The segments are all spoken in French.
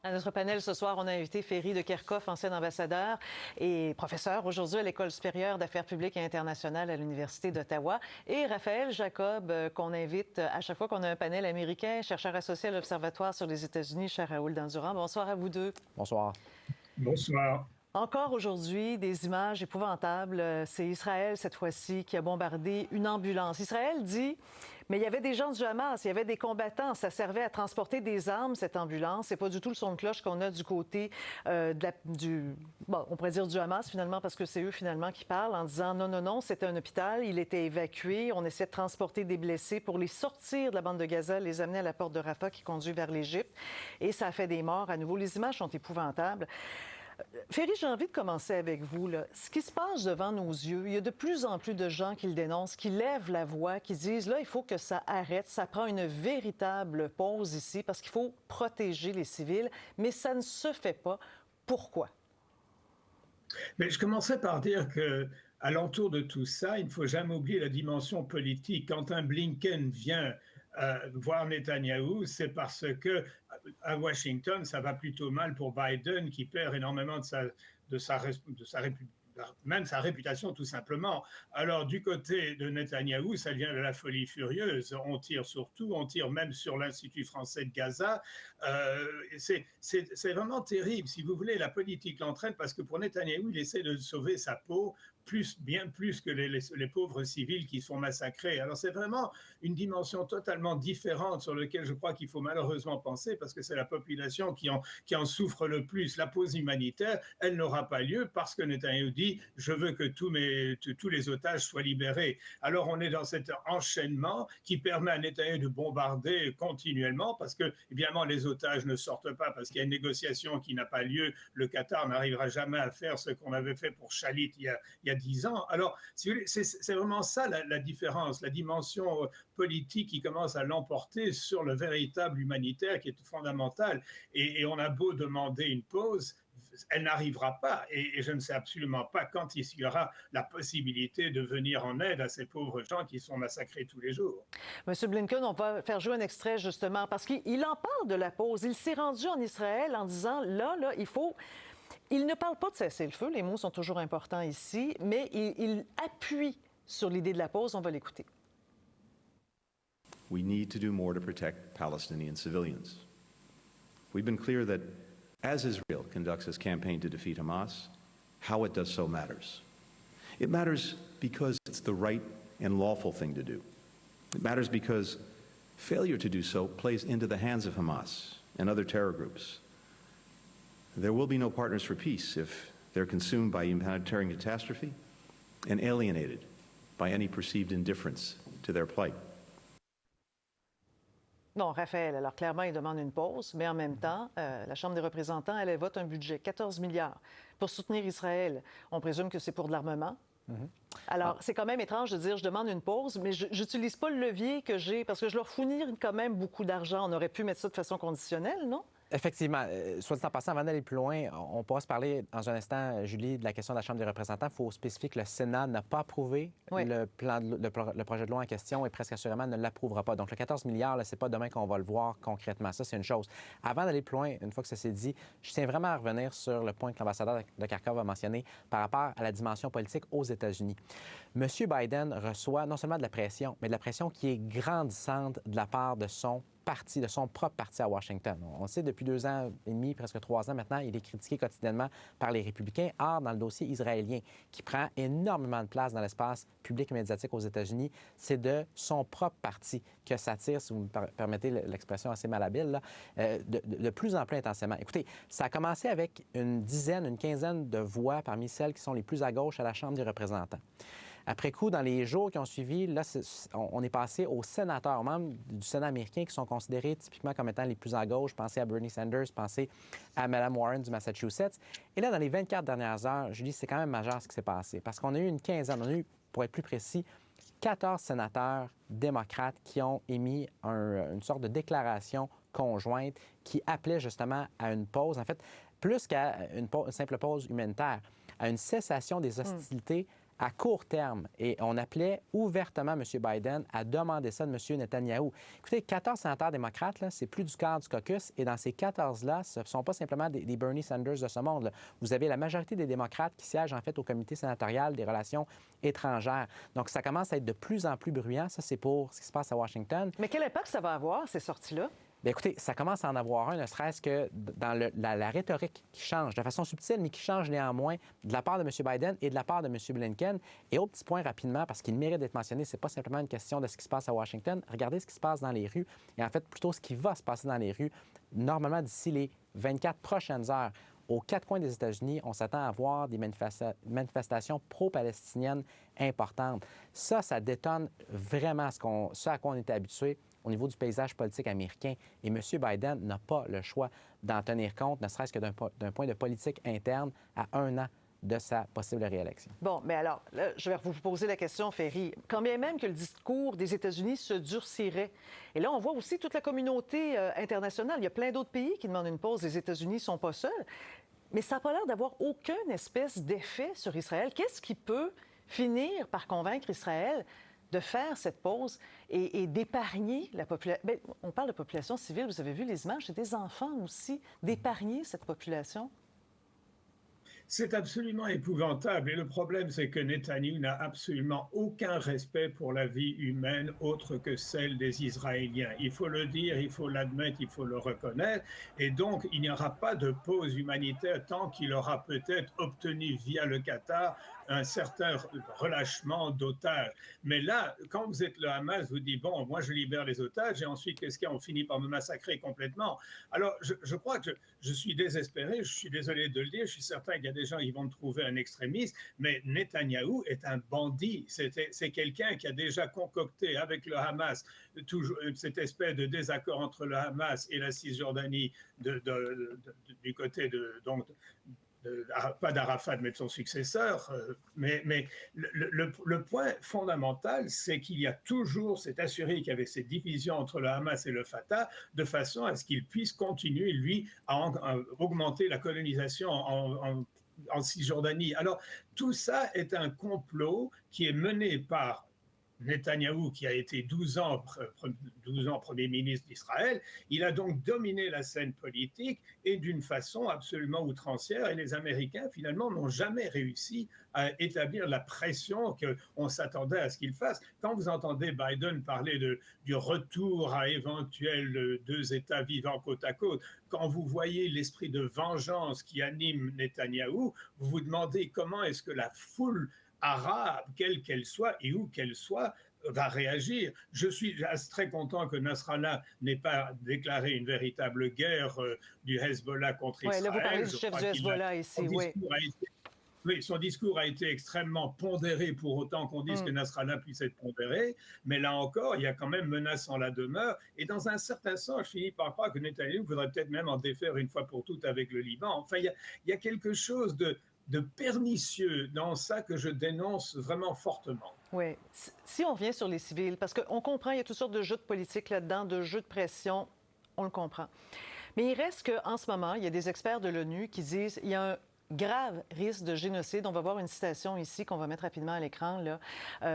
À notre panel ce soir, on a invité Ferry de Kerkhoff, ancien ambassadeur et professeur aujourd'hui à l'École supérieure d'affaires publiques et internationales à l'Université d'Ottawa, et Raphaël Jacob, qu'on invite à chaque fois qu'on a un panel américain, chercheur associé à l'Observatoire sur les États-Unis, cher Raoul Dandurand. Bonsoir à vous deux. Bonsoir. Bonsoir. Encore aujourd'hui, des images épouvantables. C'est Israël, cette fois-ci, qui a bombardé une ambulance. Israël dit, mais il y avait des gens du Hamas, il y avait des combattants. Ça servait à transporter des armes, cette ambulance. C'est pas du tout le son de cloche qu'on a du côté on pourrait dire du Hamas, finalement, parce que c'est eux, finalement, qui parlent en disant non, non, non, c'était un hôpital, il était évacué. On essaie de transporter des blessés pour les sortir de la bande de Gaza, les amener à la porte de Rafah qui conduit vers l'Égypte. Et ça a fait des morts à nouveau. Les images sont épouvantables. Ferry, j'ai envie de commencer avec vous. Là. Ce qui se passe devant nos yeux, il y a de plus en plus de gens qui le dénoncent, qui lèvent la voix, qui disent, là, il faut que ça arrête. Ça prend une véritable pause ici parce qu'il faut protéger les civils, mais ça ne se fait pas. Pourquoi? Mais je commençais par dire que, à l'entour de tout ça, il ne faut jamais oublier la dimension politique. Quand un Blinken vient voir Netanyahou, c'est parce que à Washington, ça va plutôt mal pour Biden, qui perd énormément même sa réputation tout simplement. Alors du côté de Netanyahou, ça vient de la folie furieuse. On tire sur tout, on tire même sur l'Institut français de Gaza. C'est vraiment terrible. Si vous voulez, la politique l'entraîne parce que pour Netanyahou, il essaie de sauver sa peau, bien plus que les pauvres civils qui sont massacrés. Alors c'est vraiment une dimension totalement différente sur laquelle je crois qu'il faut malheureusement penser parce que c'est la population qui en souffre le plus. La pause humanitaire, elle n'aura pas lieu parce que Netanyahou dit « je veux que tous les otages soient libérés ». Alors on est dans cet enchaînement qui permet à Netanyahou de bombarder continuellement parce que évidemment les otages ne sortent pas parce qu'il y a une négociation qui n'a pas lieu. Le Qatar n'arrivera jamais à faire ce qu'on avait fait pour Shalit il y a 10 ans. Alors, c'est vraiment ça la différence, la dimension politique qui commence à l'emporter sur le véritable humanitaire qui est fondamental. Et on a beau demander une pause, elle n'arrivera pas. Et je ne sais absolument pas quand il y aura la possibilité de venir en aide à ces pauvres gens qui sont massacrés tous les jours. Monsieur Blinken, on va faire jouer un extrait justement parce qu'il en parle de la pause. Il s'est rendu en Israël en disant, là, il faut... Il ne parle pas de cesser le feu, les mots sont toujours importants ici, mais il appuie sur l'idée de la pause. On va l'écouter. We need to do more to protect Palestinian civilians. We've been clear that as Israel conducts its campaign to defeat Hamas, how it does so matters. It matters because it's the right and lawful thing to do. It matters because failure to do so plays into the hands of Hamas and other terror groups. There will be no partners for peace if they're consumed by humanitarian catastrophe and alienated by any perceived indifference to their plight. Bon, Raphaël, alors clairement, il demande une pause, mais en même temps, la Chambre des représentants, elle vote un budget, 14 milliards, pour soutenir Israël. On présume que c'est pour de l'armement. Alors, c'est quand même étrange de dire je demande une pause, mais je n'utilise pas le levier que j'ai, parce que je leur fournis quand même beaucoup d'argent. On aurait pu mettre ça de façon conditionnelle, non? Effectivement. Soit dit en passant, avant d'aller plus loin, on pourra se parler dans un instant, Julie, de la question de la Chambre des représentants. Il faut spécifier que le Sénat n'a pas approuvé le projet de loi en question et presque assurément ne l'approuvera pas. Donc, le 14 milliards, ce n'est pas demain qu'on va le voir concrètement. Ça, c'est une chose. Avant d'aller plus loin, une fois que ça s'est dit, je tiens vraiment à revenir sur le point que l'ambassadeur de Kharkov a mentionné par rapport à la dimension politique aux États-Unis. M. Biden reçoit non seulement de la pression, mais de la pression qui est grandissante de la part de son parti, de son propre parti à Washington. On sait depuis 2 ans et demi, presque 3 ans maintenant, il est critiqué quotidiennement par les républicains. Or, dans le dossier israélien, qui prend énormément de place dans l'espace public et médiatique aux États-Unis, c'est de son propre parti que ça tire, si vous me permettez l'expression assez malhabile, là, de plus en plus intensément. Écoutez, ça a commencé avec une quinzaine de voix parmi celles qui sont les plus à gauche à la Chambre des représentants. Après coup, dans les jours qui ont suivi, là, on est passé aux sénateurs, aux membres du Sénat américain qui sont considérés typiquement comme étant les plus à gauche. Pensez à Bernie Sanders, pensez à Mme Warren du Massachusetts. Et là, dans les 24 dernières heures, Julie, c'est quand même majeur ce qui s'est passé. Parce qu'on a eu une quinzaine, on a eu, pour être plus précis, 14 sénateurs démocrates qui ont émis une sorte de déclaration conjointe qui appelait justement à une pause, en fait, plus qu'à une simple pause humanitaire, à une cessation des hostilités à court terme. Et on appelait ouvertement M. Biden à demander ça de M. Netanyahou. Écoutez, 14 sénateurs démocrates, c'est plus du quart du caucus. Et dans ces 14-là, ce ne sont pas simplement des Bernie Sanders de ce monde. Là. Vous avez la majorité des démocrates qui siègent en fait au comité sénatorial des relations étrangères. Donc, ça commence à être de plus en plus bruyant. Ça, c'est pour ce qui se passe à Washington. Mais quel impact ça va avoir, ces sorties-là? Bien, écoutez, ça commence à en avoir un, ne serait-ce que dans la rhétorique qui change, de façon subtile, mais qui change néanmoins de la part de M. Biden et de la part de M. Blinken. Et au petit point rapidement, parce qu'il mérite d'être mentionné, ce n'est pas simplement une question de ce qui se passe à Washington. Regardez ce qui se passe dans les rues, et en fait, plutôt ce qui va se passer dans les rues, normalement d'ici les 24 prochaines heures. Aux quatre coins des États-Unis, on s'attend à voir des manifestations pro-palestiniennes importantes. Ça détonne vraiment ce à quoi on était habitué au niveau du paysage politique américain. Et M. Biden n'a pas le choix d'en tenir compte, ne serait-ce que d'un point de politique interne à 1 an de sa possible réélection. Bon, mais alors, là, je vais vous poser la question, Ferry. Quand bien même que le discours des États-Unis se durcirait, et là, on voit aussi toute la communauté internationale. Il y a plein d'autres pays qui demandent une pause. Les États-Unis ne sont pas seuls. Mais ça n'a pas l'air d'avoir aucune espèce d'effet sur Israël. Qu'est-ce qui peut finir par convaincre Israël de faire cette pause et d'épargner la population? Bien, on parle de population civile, vous avez vu les images, c'est des enfants aussi, d'épargner cette population. C'est absolument épouvantable. Et le problème, c'est que Netanyahou n'a absolument aucun respect pour la vie humaine autre que celle des Israéliens. Il faut le dire, il faut l'admettre, il faut le reconnaître. Et donc, il n'y aura pas de pause humanitaire tant qu'il aura peut-être obtenu via le Qatar un certain relâchement d'otages. Mais là, quand vous êtes le Hamas, vous dites, bon, moi je libère les otages et ensuite, qu'est-ce qu'il y a? On finit par me massacrer complètement. Alors, je crois que je suis désespéré, je suis désolé de le dire, je suis certain qu'il y a des gens qui vont me trouver un extrémiste, mais Netanyahou est un bandit. C'est quelqu'un qui a déjà concocté avec le Hamas toujours cette espèce de désaccord entre le Hamas et la Cisjordanie du côté pas d'Arafat, mais de son successeur. Mais le point fondamental, c'est qu'il y a toujours cet assuré qu'il y avait cette division entre le Hamas et le Fatah, de façon à ce qu'il puisse continuer, lui, à augmenter la colonisation en Cisjordanie. Alors, tout ça est un complot qui est mené par Netanyahou, qui a été 12 ans Premier ministre d'Israël. Il a donc dominé la scène politique et d'une façon absolument outrancière. Et les Américains, finalement, n'ont jamais réussi à établir la pression qu'on s'attendait à ce qu'ils fassent. Quand vous entendez Biden parler du retour à éventuels 2 États vivants côte à côte, quand vous voyez l'esprit de vengeance qui anime Netanyahou, vous vous demandez comment est-ce que la foule arabe, quelle qu'elle soit et où qu'elle soit, va réagir. Je suis très content que Nasrallah n'ait pas déclaré une véritable guerre du Hezbollah contre Israël. Oui, là, vous parlez du chef du Hezbollah ici, oui. Oui, son discours a été extrêmement pondéré, pour autant qu'on dise que Nasrallah puisse être pondéré. Mais là encore, il y a quand même menace en la demeure. Et dans un certain sens, je finis par croire que Netanyahou voudrait peut-être même en défaire une fois pour toutes avec le Liban. Enfin, il y a quelque chose de pernicieux dans ça que je dénonce vraiment fortement. Oui. Si on revient sur les civils, parce qu'on comprend, il y a toutes sortes de jeux de politique là-dedans, de jeux de pression, on le comprend. Mais il reste qu'en ce moment, il y a des experts de l'ONU qui disent qu'il y a un grave risque de génocide. On va voir une citation ici qu'on va mettre rapidement à l'écran.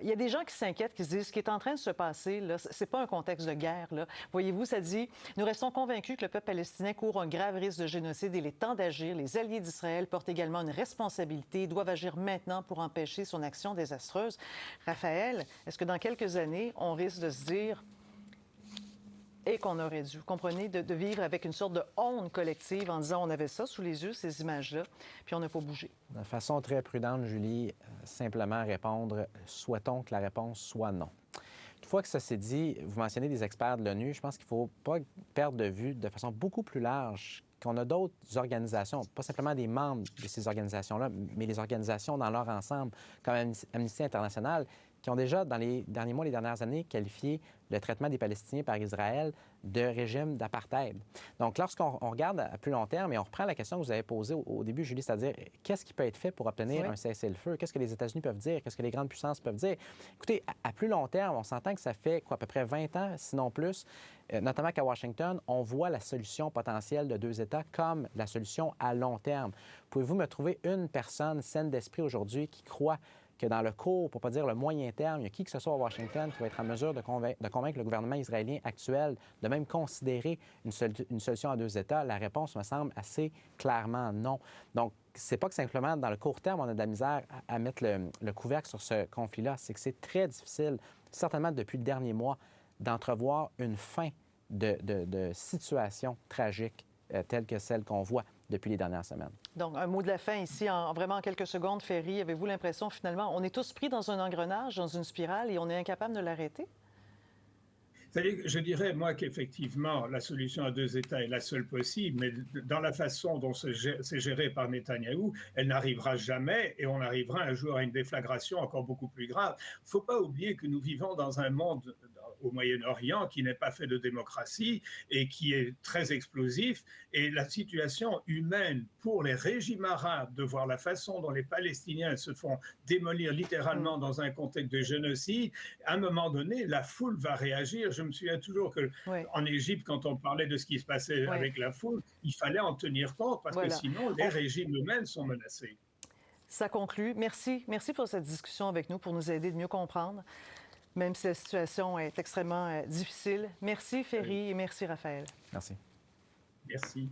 Il y a des gens qui s'inquiètent, qui se disent ce qui est en train de se passer, ce n'est pas un contexte de guerre. Là. Voyez-vous, ça dit « Nous restons convaincus que le peuple palestinien court un grave risque de génocide. Il est temps d'agir. Les alliés d'Israël portent également une responsabilité et doivent agir maintenant pour empêcher son action désastreuse. » Raphaël, est-ce que dans quelques années, on risque de se dire et qu'on aurait dû, vous comprenez, de vivre avec une sorte de honte collective en disant on avait ça sous les yeux, ces images-là, puis on n'a pas bougé? De façon très prudente, Julie, simplement répondre « souhaitons que la réponse soit non ». Une fois que ça s'est dit, vous mentionnez des experts de l'ONU, je pense qu'il ne faut pas perdre de vue de façon beaucoup plus large qu'on a d'autres organisations, pas simplement des membres de ces organisations-là, mais les organisations dans leur ensemble, comme Amnesty International, qui ont déjà, dans les derniers mois, les dernières années, qualifié le traitement des Palestiniens par Israël de régime d'apartheid. Donc, lorsqu'on regarde à plus long terme et on reprend la question que vous avez posée au début, Julie, c'est-à-dire qu'est-ce qui peut être fait pour obtenir un cessez-le-feu? Qu'est-ce que les États-Unis peuvent dire? Qu'est-ce que les grandes puissances peuvent dire? Écoutez, à plus long terme, on s'entend que ça fait à peu près 20 ans, sinon plus, notamment qu'à Washington, on voit la solution potentielle de 2 États comme la solution à long terme. Pouvez-vous me trouver une personne saine d'esprit aujourd'hui qui croit que dans le court, pour ne pas dire le moyen terme, il y a qui que ce soit à Washington qui va être en mesure de convaincre le gouvernement israélien actuel de même considérer une solution à deux États? La réponse me semble assez clairement non. Donc, c'est pas que simplement dans le court terme, on a de la misère à mettre le couvercle sur ce conflit-là. C'est que c'est très difficile, certainement depuis le dernier mois, d'entrevoir une fin de situation tragique telle que celle qu'on voit depuis les dernières semaines. Donc, un mot de la fin ici, vraiment en quelques secondes, Ferry. Avez-vous l'impression, finalement, on est tous pris dans un engrenage, dans une spirale, et on est incapable de l'arrêter? Je dirais, moi, qu'effectivement, la solution à deux États est la seule possible, mais dans la façon dont c'est géré par Netanyahou, elle n'arrivera jamais et on arrivera un jour à une déflagration encore beaucoup plus grave. Il ne faut pas oublier que nous vivons dans un monde au Moyen-Orient qui n'est pas fait de démocratie et qui est très explosif. Et la situation humaine pour les régimes arabes, de voir la façon dont les Palestiniens se font démolir littéralement dans un contexte de génocide, à un moment donné, la foule va réagir. Je me souviens toujours qu'en Égypte, quand on parlait de ce qui se passait avec la foule, il fallait en tenir compte parce que sinon, les régimes eux-mêmes sont menacés. Ça conclut. Merci. Merci pour cette discussion avec nous, pour nous aider de mieux comprendre, même si la situation est extrêmement difficile. Merci, Ferry, et merci, Raphaël. Merci. Merci.